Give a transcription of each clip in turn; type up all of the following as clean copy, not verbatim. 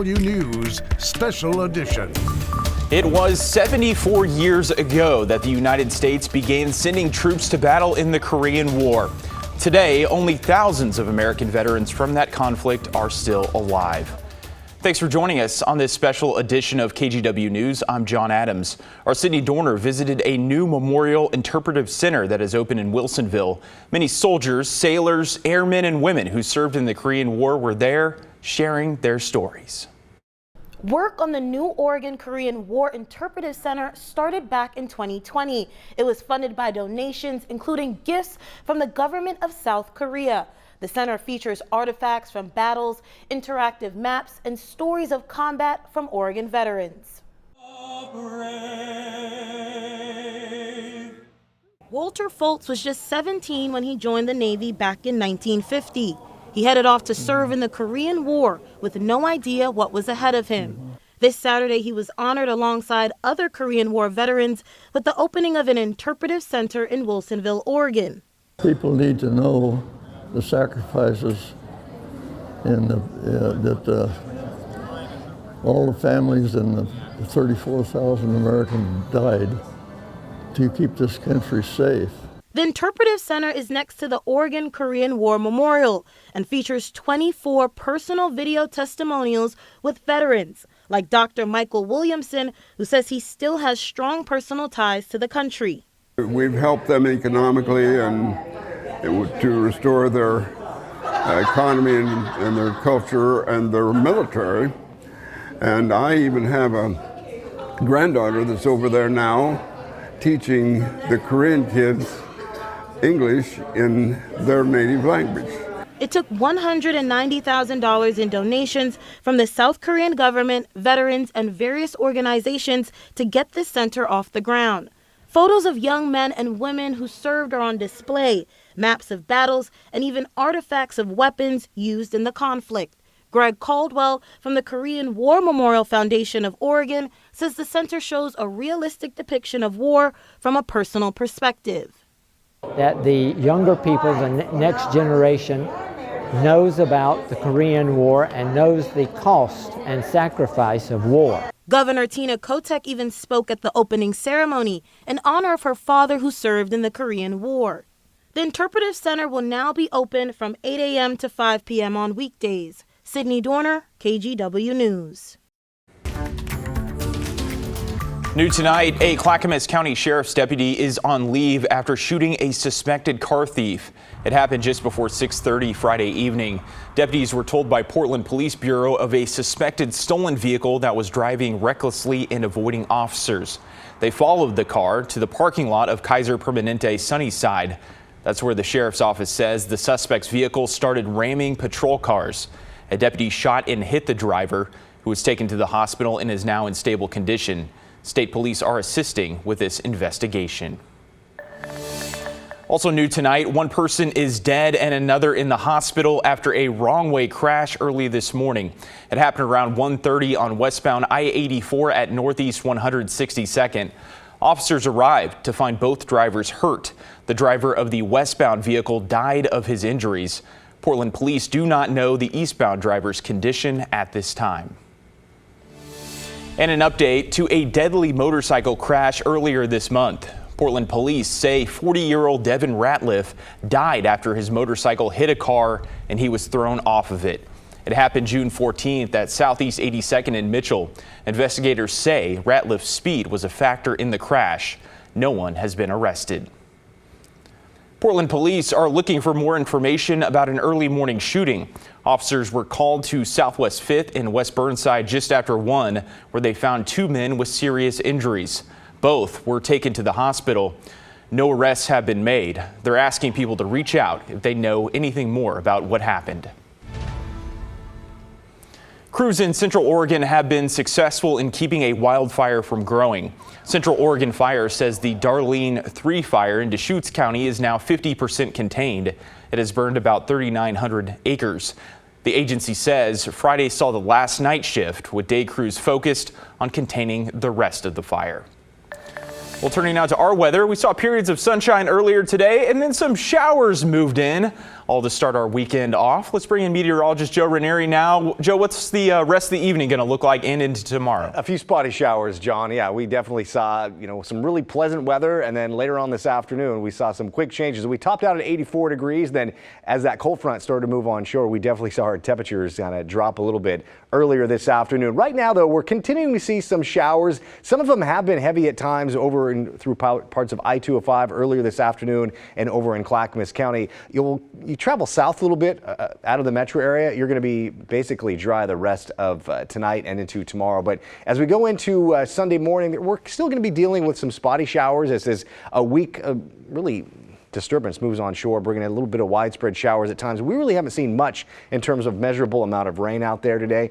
News Special Edition. It was 74 years ago that the United States began sending troops to battle in the Korean War. Today, only thousands of American veterans from that conflict are still alive. Thanks for joining us on this special edition of KGW News. I'm John Adams. Our Sydney Dorner visited a new memorial interpretive center that is open in Wilsonville. Many soldiers, sailors, airmen, and women who served in the Korean War were there sharing their stories. Work on the new Oregon Korean War Interpretive Center started back in 2020. It was funded by donations, including gifts from the government of South Korea. The center features artifacts from battles, interactive maps, and stories of combat from Oregon veterans. Walter Foltz was just 17 when he joined the Navy back in 1950. He headed off to serve in the Korean War with no idea what was ahead of him. This Saturday, he was honored alongside other Korean War veterans with the opening of an interpretive center in Wilsonville, Oregon. People need to know the sacrifices and that all the families and the 34,000 Americans died to keep this country safe. The Interpretive Center is next to the Oregon Korean War Memorial and features 24 personal video testimonials with veterans, like Dr. Michael Williamson, who says he still has strong personal ties to the country. We've helped them economically and to restore their economy and their culture and their military. And I even have a granddaughter that's over there now teaching the Korean kids English in their native language. It took $190,000 in donations from the South Korean government, veterans, and various organizations to get this center off the ground. Photos of young men and women who served are on display, maps of battles, and even artifacts of weapons used in the conflict. Greg Caldwell from the Korean War Memorial Foundation of Oregon says the center shows a realistic depiction of war from a personal perspective. That the younger people, the next generation, knows about the Korean War and knows the cost and sacrifice of war. Governor Tina Kotek even spoke at the opening ceremony in honor of her father who served in the Korean War. The Interpretive Center will now be open from 8 a.m. to 5 p.m. on weekdays. Sydney Dorner, KGW News. New tonight, a Clackamas County Sheriff's deputy is on leave after shooting a suspected car thief. It happened just before 6:30 Friday evening. Deputies were told by Portland Police Bureau of a suspected stolen vehicle that was driving recklessly and avoiding officers. They followed the car to the parking lot of Kaiser Permanente Sunnyside. That's where the sheriff's office says the suspect's vehicle started ramming patrol cars. A deputy shot and hit the driver, who was taken to the hospital and is now in stable condition. State police are assisting with this investigation. Also new tonight, one person is dead and another in the hospital after a wrong-way crash early this morning. It happened around 1:30 on westbound I-84 at Northeast 162nd. Officers arrived to find both drivers hurt. The driver of the westbound vehicle died of his injuries. Portland police do not know the eastbound driver's condition at this time. And an update to a deadly motorcycle crash earlier this month. Portland police say 40-year-old Devin Ratliff died after his motorcycle hit a car and he was thrown off of it. It happened June 14th at Southeast 82nd and Mitchell. Investigators say Ratliff's speed was a factor in the crash. No one has been arrested. Portland police are looking for more information about an early morning shooting. Officers were called to Southwest 5th in West Burnside just after 1, where they found 2 men with serious injuries. Both were taken to the hospital. No arrests have been made. They're asking people to reach out if they know anything more about what happened. Crews in Central Oregon have been successful in keeping a wildfire from growing. Central Oregon Fire says the Darlene 3 fire in Deschutes County is now 50% contained. It has burned about 3,900 acres. The agency says Friday saw the last night shift, with day crews focused on containing the rest of the fire. Well, turning now to our weather, we saw periods of sunshine earlier today and then some showers moved in. all to start our weekend off. Let's bring in meteorologist Joe Ranieri now. Joe, what's the rest of the evening going to look like and into tomorrow? A few spotty showers, John. Yeah, we definitely saw, some really pleasant weather. And then later on this afternoon, we saw some quick changes. We topped out at 84 degrees. Then as that cold front started to move on shore, we definitely saw our temperatures kind of drop a little bit earlier this afternoon. Right now, though, we're continuing to see some showers. Some of them have been heavy at times over through parts of I-205 earlier this afternoon and over in Clackamas County. You travel south a little bit out of the metro area, you're going to be basically dry the rest of tonight and into tomorrow. But as we go into Sunday morning, we're still going to be dealing with some spotty showers as a week really disturbance moves on shore, bringing in a little bit of widespread showers at times. We really haven't seen much in terms of measurable amount of rain out there today.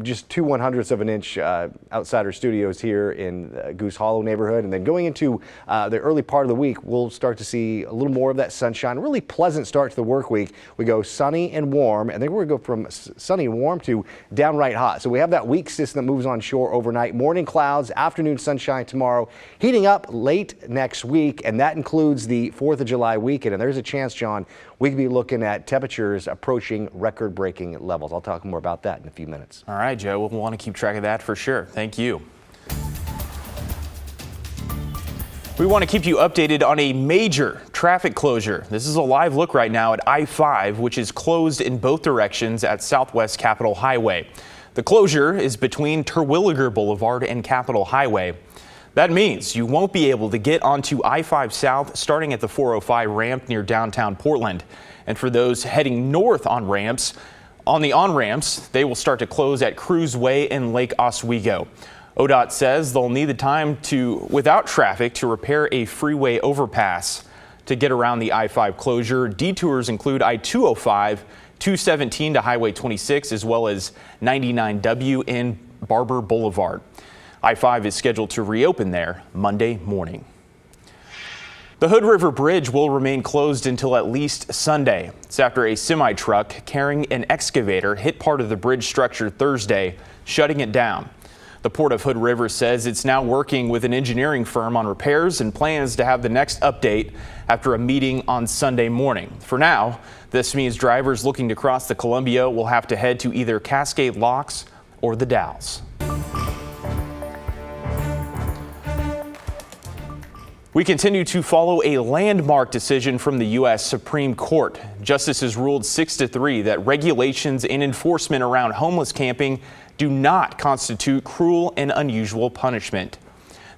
Just 2/100ths of an inch outside our studios here in Goose Hollow neighborhood. And then going into the early part of the week, we'll start to see a little more of that sunshine. A really pleasant start to the work week. We go sunny and warm, and then we're going to go from sunny and warm to downright hot. So we have that weak system that moves on shore overnight. Morning clouds, afternoon sunshine tomorrow, heating up late next week, and that includes the 4th of July weekend. And there's a chance, John, we could be looking at temperatures approaching record-breaking levels. I'll talk more about that in a few minutes. All right, Joe, we'll want to keep track of that for sure. Thank you. We want to keep you updated on a major traffic closure. This is a live look right now at I-5, which is closed in both directions at Southwest Capitol Highway. The closure is between Terwilliger Boulevard and Capitol Highway. That means you won't be able to get onto I-5 South starting at the 405 ramp near downtown Portland. And for those heading north on the on-ramps, they will start to close at Cruz Way and Lake Oswego. ODOT says they'll need the time without traffic to repair a freeway overpass. To get around the I-5 closure, detours include I-205, 217 to Highway 26, as well as 99W and Barber Boulevard. I-5 is scheduled to reopen there Monday morning. The Hood River Bridge will remain closed until at least Sunday. It's after a semi-truck carrying an excavator hit part of the bridge structure Thursday, shutting it down. The Port of Hood River says it's now working with an engineering firm on repairs and plans to have the next update after a meeting on Sunday morning. For now, this means drivers looking to cross the Columbia will have to head to either Cascade Locks or the Dalles. We continue to follow a landmark decision from the U.S. Supreme Court. Justices ruled 6-3 that regulations and enforcement around homeless camping do not constitute cruel and unusual punishment.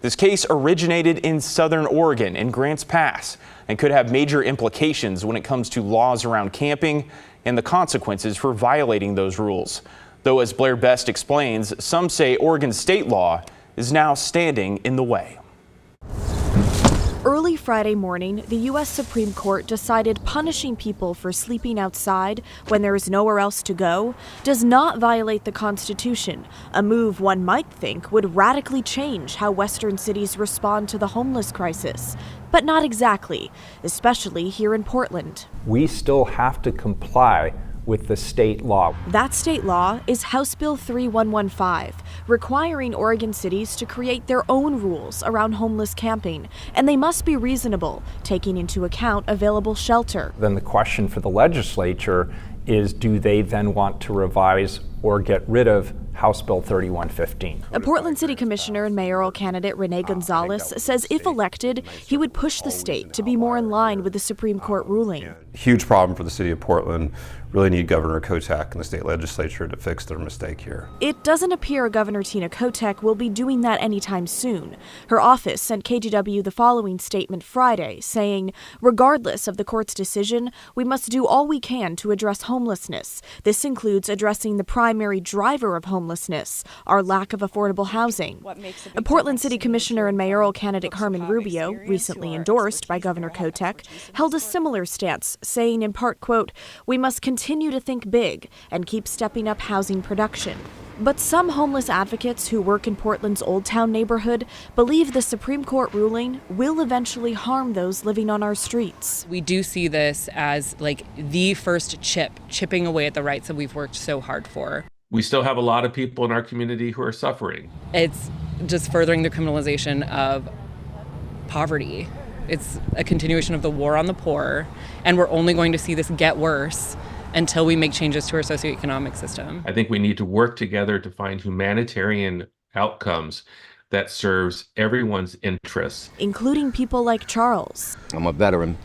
This case originated in Southern Oregon in Grants Pass and could have major implications when it comes to laws around camping and the consequences for violating those rules. Though, as Blair Best explains, some say Oregon state law is now standing in the way. Early Friday morning, the U.S. Supreme Court decided punishing people for sleeping outside when there is nowhere else to go does not violate the Constitution, a move one might think would radically change how Western cities respond to the homeless crisis. But not exactly, especially here in Portland. We still have to comply with the state law. That state law is House Bill 3115, requiring Oregon cities to create their own rules around homeless camping, and they must be reasonable, taking into account available shelter. Then the question for the legislature is, do they then want to revise or get rid of House Bill 3115? A Portland City Commissioner and mayoral candidate Rene Gonzalez says if elected, he would push the state to be more in line with the Supreme Court ruling. Huge problem for the city of Portland. Really need Governor Kotek and the state legislature to fix their mistake here. It doesn't appear Governor Tina Kotek will be doing that anytime soon. Her office sent KGW the following statement Friday, saying, regardless of the court's decision, we must do all we can to address homelessness. This includes addressing the primary driver of homelessness, our lack of affordable housing. A Portland City Commissioner and mayoral candidate Carmen Rubio, recently endorsed by Governor Kotek, held a similar stance, saying in part, quote, we must continue to think big and keep stepping up housing production. But some homeless advocates who work in Portland's Old Town neighborhood believe the Supreme Court ruling will eventually harm those living on our streets. We do see this as like the first chipping away at the rights that we've worked so hard for. We still have a lot of people in our community who are suffering. It's just furthering the criminalization of poverty, It's a continuation of the war on the poor, and we're only going to see this get worse until we make changes to our socioeconomic system. I think we need to work together to find humanitarian outcomes that serves everyone's interests, including people like Charles. I'm a veteran,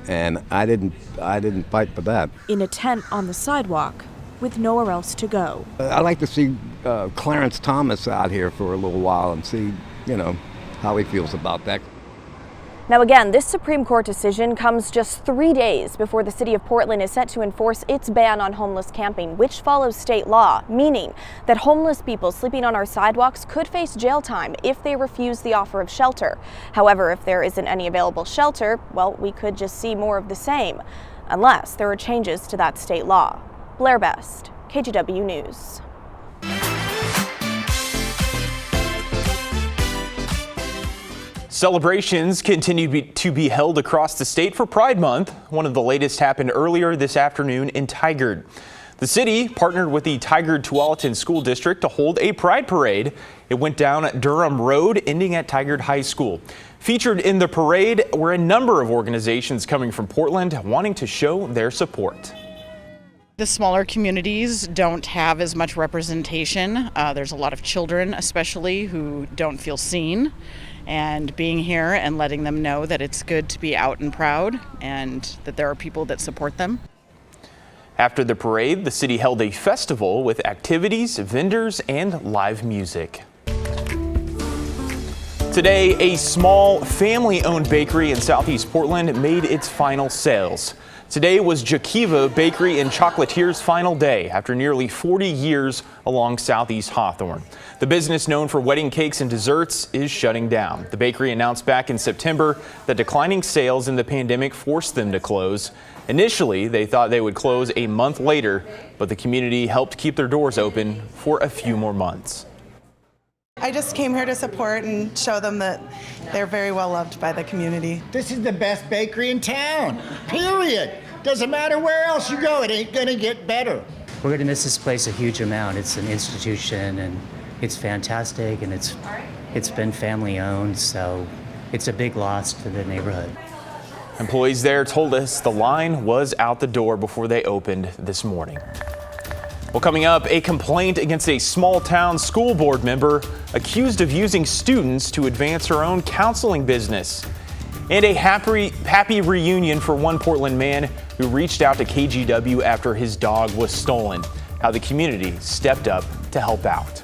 and I didn't fight for that. In a tent on the sidewalk with nowhere else to go. I'd like to see Clarence Thomas out here for a little while and see, how he feels about that. Now again, this Supreme Court decision comes just 3 days before the city of Portland is set to enforce its ban on homeless camping, which follows state law, meaning that homeless people sleeping on our sidewalks could face jail time if they refuse the offer of shelter. However, if there isn't any available shelter, well, we could just see more of the same, unless there are changes to that state law. Blair Best, KGW News. Celebrations continue to be held across the state for Pride Month. One of the latest happened earlier this afternoon in Tigard. The city partnered with the Tigard-Tualatin School District to hold a Pride Parade. It went down Durham Road, ending at Tigard High School. Featured in the parade were a number of organizations coming from Portland wanting to show their support. The smaller communities don't have as much representation. There's a lot of children, especially, who don't feel seen. And being here and letting them know that it's good to be out and proud and that there are people that support them. After the parade, the city held a festival with activities, vendors, and live music. Today, a small family-owned bakery in Southeast Portland made its final sales. Today was Jaka Bakery and Chocolatier's final day after nearly 40 years along Southeast Hawthorne. The business, known for wedding cakes and desserts, is shutting down. The bakery announced back in September that declining sales in the pandemic forced them to close. Initially, they thought they would close a month later, but the community helped keep their doors open for a few more months. I just came here to support and show them that they're very well loved by the community. This is the best bakery in town, period. Doesn't matter where else you go, it ain't gonna get better. We're gonna miss this place a huge amount. It's an institution and it's fantastic, and it's been family owned, so it's a big loss to the neighborhood. Employees there told us the line was out the door before they opened this morning. Well, coming up, a complaint against a small town school board member accused of using students to advance her own counseling business. And a happy reunion for one Portland man who reached out to KGW after his dog was stolen. How the community stepped up to help out.